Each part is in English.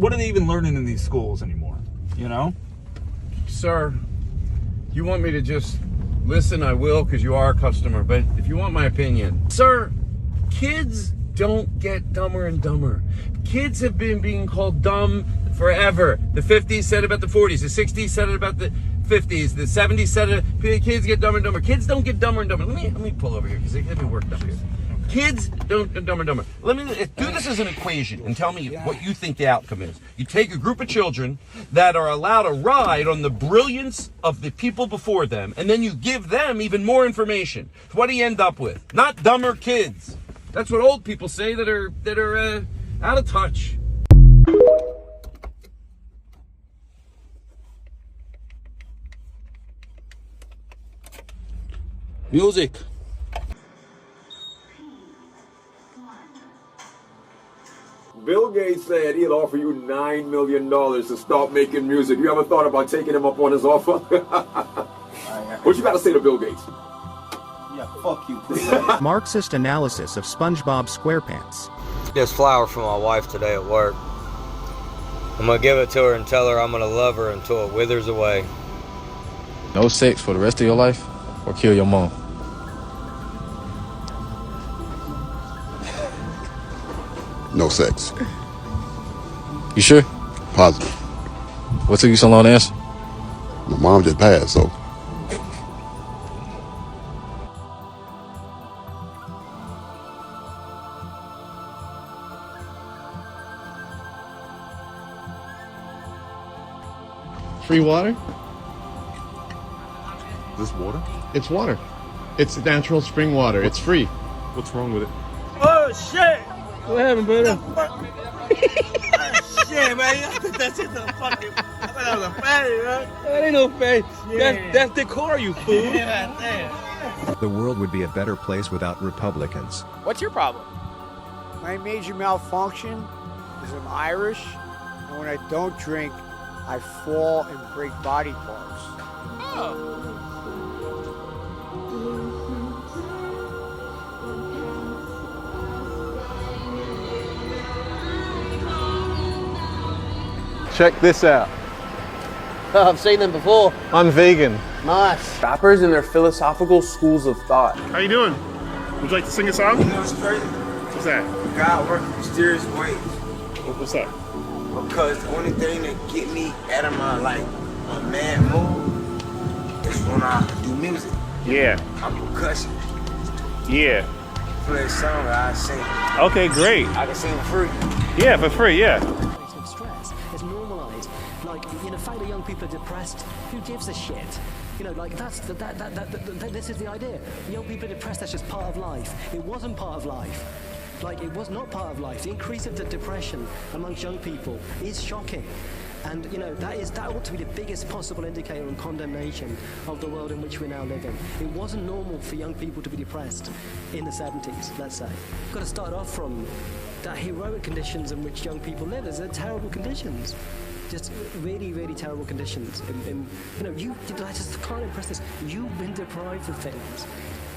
What are they even learning in these schools anymore? You know? Sir, you want me to just listen, I will, because you are a customer. But if you want my opinion, sir, kids don't get dumber and dumber. Kids have been being called dumb forever. The 50s said it about the 40s. The 60s said it about the 50s. The 70s said it. Kids get dumber and dumber. Kids don't get dumber and dumber. Let me pull over here because they get me worked up here. Kids don't get dumber and dumber. Let me do this as an equation and tell me what you think the outcome is. You take a group of children that are allowed a ride on the brilliance of the people before them, and then you give them even more information. What do you end up with? Not dumber kids. That's what old people say that are out of touch. Music. Bill Gates said he'll offer you $9 million to start making music. You ever thought about taking him up on his offer? What you got to say to Bill Gates? Yeah, fuck you, please. Marxist analysis of SpongeBob SquarePants. This flower for my wife today at work. I'm gonna give it to her and tell her I'm gonna love her until it withers away. No sex for the rest of your life, or kill your mom. No sex. You sure? Positive. What took you so long to answer? My mom just passed, so. Free water? This water? It's water. It's natural spring water. It's free. What's wrong with it? Oh, shit! What happened, brother? Shit, man. I think that shit's a fucking... I thought that was a fatty, man. That ain't no face. Yeah. That's decor, you fool. Yeah, damn. The world would be a better place without Republicans. What's your problem? My major malfunction is I'm Irish, and when I don't drink, I fall and break body parts. Oh. Check this out. I've seen them before. I'm vegan. Nice. Rappers and their philosophical schools of thought. How you doing? Would you like to sing a song? You know what's crazy? What's that? God works in mysterious ways. What's that? Because the only thing that get me out of my mad mood is when I do music. Yeah. I'm percussion. Yeah. Play a song, I sing. Okay, great. I can sing for free. Yeah, for free, yeah. Of stress is normalized. Like, you know, the fact that young people are depressed, who gives a shit? You know, like, that's this is the idea. Young people are depressed, that's just part of life. It wasn't part of life. Like, it was not part of life. The increase of the depression amongst young people is shocking. And, you know, that ought to be the biggest possible indicator and condemnation of the world in which we're now living. It wasn't normal for young people to be depressed in the 70s, let's say. We've got to start off from the heroic conditions in which young people live. They're terrible conditions. Just really, really terrible conditions. You know, I just can't impress this. You've been deprived of things.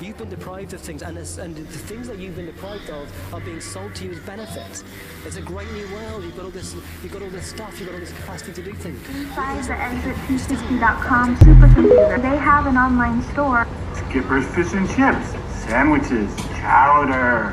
You've been deprived of things, and the things that you've been deprived of are being sold to you as benefits. It's a great new world. You've got all this stuff. You've got all this capacity to do things. Inside the exit260.com supercomputer, they have an online store. Skipper's Fish and Chips, sandwiches, chowder.